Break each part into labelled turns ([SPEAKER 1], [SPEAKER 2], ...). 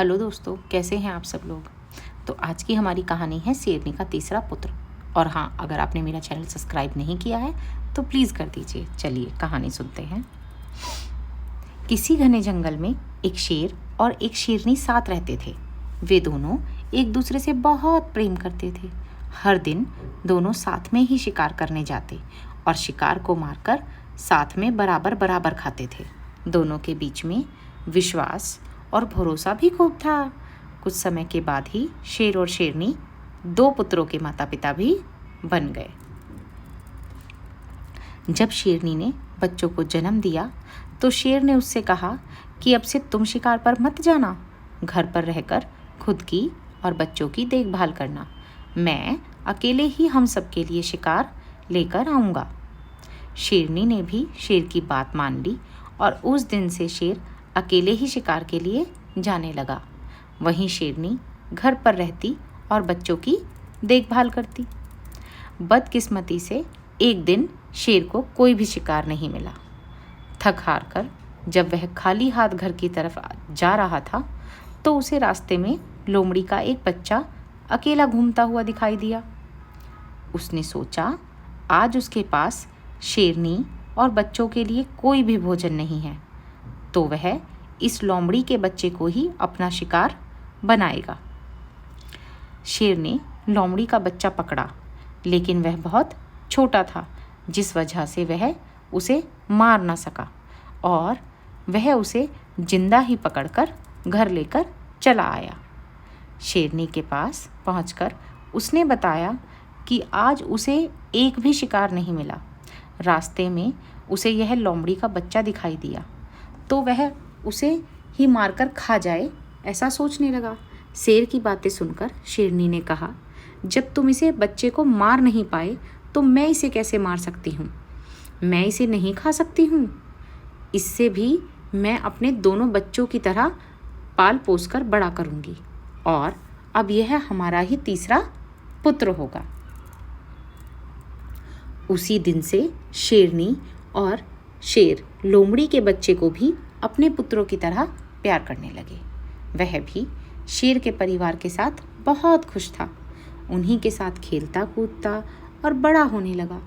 [SPEAKER 1] Hello दोस्तों, कैसे हैं आप सब लोग। तो आज की हमारी कहानी है शेरनी का तीसरा पुत्र। और हाँ, अगर आपने मेरा चैनल सब्सक्राइब नहीं किया है तो प्लीज़ कर दीजिए। चलिए कहानी सुनते हैं। किसी घने जंगल में एक शेर और एक शेरनी साथ रहते थे। वे दोनों एक दूसरे से बहुत प्रेम करते थे। हर दिन दोनों साथ में ही शिकार करने जाते और शिकार को मारकर साथ में बराबर बराबर खाते थे। दोनों के बीच में विश्वास और भरोसा भी खूब था। कुछ समय के बाद ही शेर और शेरनी 2 पुत्रों के माता पिता भी बन गए। जब शेरनी ने बच्चों को जन्म दिया तो शेर ने उससे कहा कि अब से तुम शिकार पर मत जाना, घर पर रहकर खुद की और बच्चों की देखभाल करना। मैं अकेले ही हम सब के लिए शिकार लेकर आऊँगा। शेरनी ने भी शेर की बात मान ली और उस दिन से शेर अकेले ही शिकार के लिए जाने लगा। वहीं शेरनी घर पर रहती और बच्चों की देखभाल करती। बदकिस्मती से एक दिन शेर को कोई भी शिकार नहीं मिला। थक हार कर जब वह खाली हाथ घर की तरफ जा रहा था तो उसे रास्ते में लोमड़ी का एक बच्चा अकेला घूमता हुआ दिखाई दिया। उसने सोचा, आज उसके पास शेरनी और बच्चों के लिए कोई भी भोजन नहीं है, तो वह इस लोमड़ी के बच्चे को ही अपना शिकार बनाएगा। शेर ने लोमड़ी का बच्चा पकड़ा, लेकिन वह बहुत छोटा था, जिस वजह से वह उसे मार न सका और वह उसे जिंदा ही पकड़कर घर लेकर चला आया। शेरनी के पास पहुंचकर उसने बताया कि आज उसे एक भी शिकार नहीं मिला। रास्ते में उसे यह लोमड़ी का बच्चा दिखाई दिया तो वह उसे ही मारकर खा जाए, ऐसा सोचने लगा। शेर की बातें सुनकर शेरनी ने कहा, जब तुम इसे बच्चे को मार नहीं पाए तो मैं इसे कैसे मार सकती हूँ। मैं इसे नहीं खा सकती हूँ। इससे भी मैं अपने दोनों बच्चों की तरह पाल पोस कर बड़ा करूँगी और अब यह हमारा ही तीसरा पुत्र होगा। उसी दिन से शेरनी और शेर लोमड़ी के बच्चे को भी अपने पुत्रों की तरह प्यार करने लगे। वह भी शेर के परिवार के साथ बहुत खुश था। उन्हीं के साथ खेलता कूदता और बड़ा होने लगा।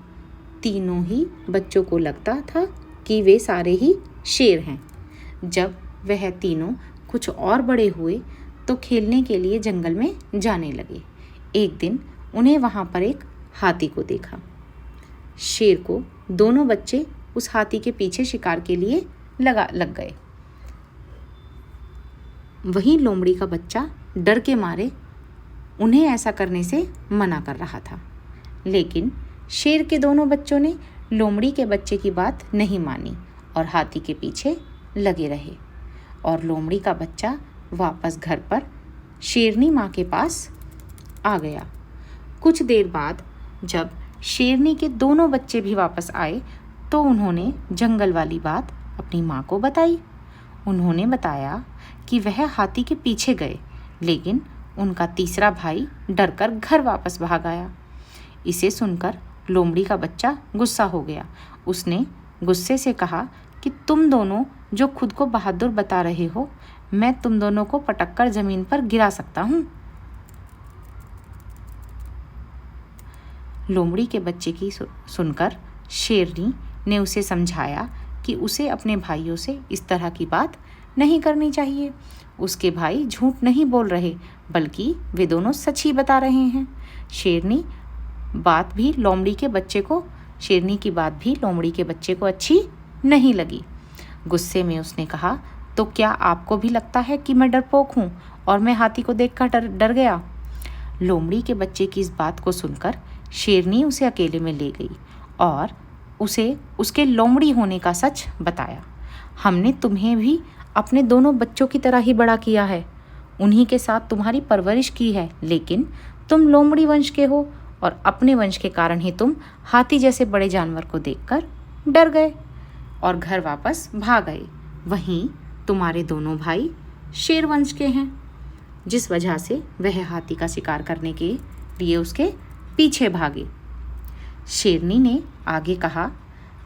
[SPEAKER 1] तीनों ही बच्चों को लगता था कि वे सारे ही शेर हैं। जब वह तीनों कुछ और बड़े हुए तो खेलने के लिए जंगल में जाने लगे। एक दिन उन्हें वहाँ पर एक हाथी को देखा। शेर को दोनों बच्चे उस हाथी के पीछे शिकार के लिए लग गए। वहीं लोमड़ी का बच्चा डर के मारे उन्हें ऐसा करने से मना कर रहा था, लेकिन शेर के दोनों बच्चों ने लोमड़ी के बच्चे की बात नहीं मानी और हाथी के पीछे लगे रहे। और लोमड़ी का बच्चा वापस घर पर शेरनी माँ के पास आ गया। कुछ देर बाद जब शेरनी के दोनों बच्चे भी वापस आए तो उन्होंने जंगल वाली बात अपनी माँ को बताई। उन्होंने बताया कि वह हाथी के पीछे गए, लेकिन उनका तीसरा भाई डरकर घर वापस भाग आया। इसे सुनकर लोमड़ी का बच्चा गुस्सा हो गया। उसने गुस्से से कहा कि तुम दोनों जो खुद को बहादुर बता रहे हो, मैं तुम दोनों को पटककर ज़मीन पर गिरा सकता हूँ। लोमड़ी के बच्चे की सुनकर शेरनी ने उसे समझाया कि उसे अपने भाइयों से इस तरह की बात नहीं करनी चाहिए। उसके भाई झूठ नहीं बोल रहे, बल्कि वे दोनों सच ही बता रहे हैं। शेरनी की बात भी लोमड़ी के बच्चे को अच्छी नहीं लगी। गुस्से में उसने कहा, तो क्या आपको भी लगता है कि मैं डरपोक हूँ और मैं हाथी को देखकर डर गया। लोमड़ी के बच्चे की इस बात को सुनकर शेरनी उसे अकेले में ले गई और उसे उसके लोमड़ी होने का सच बताया। हमने तुम्हें भी अपने दोनों बच्चों की तरह ही बड़ा किया है, उन्हीं के साथ तुम्हारी परवरिश की है, लेकिन तुम लोमड़ी वंश के हो और अपने वंश के कारण ही तुम हाथी जैसे बड़े जानवर को देखकर डर गए और घर वापस भाग गए। वहीं तुम्हारे दोनों भाई शेर वंश के हैं, जिस वजह से वह हाथी का शिकार करने के लिए उसके पीछे भागे। शेरनी ने आगे कहा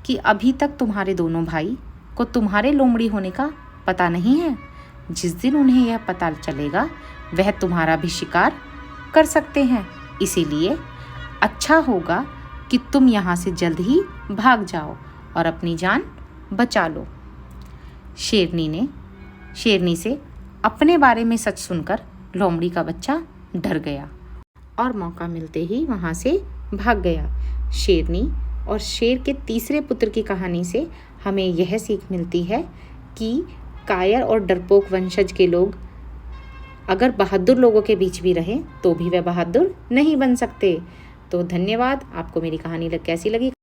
[SPEAKER 1] कि अभी तक तुम्हारे दोनों भाई को तुम्हारे लोमड़ी होने का पता नहीं है। जिस दिन उन्हें यह पता चलेगा वह तुम्हारा भी शिकार कर सकते हैं, इसीलिए अच्छा होगा कि तुम यहाँ से जल्द ही भाग जाओ और अपनी जान बचा लो। शेरनी से अपने बारे में सच सुनकर लोमड़ी का बच्चा डर गया और मौका मिलते ही वहाँ से भाग गया। शेरनी और शेर के तीसरे पुत्र की कहानी से हमें यह सीख मिलती है कि कायर और डरपोक वंशज के लोग अगर बहादुर लोगों के बीच भी रहें तो भी वह बहादुर नहीं बन सकते। तो धन्यवाद। आपको मेरी कहानी कैसी लगी?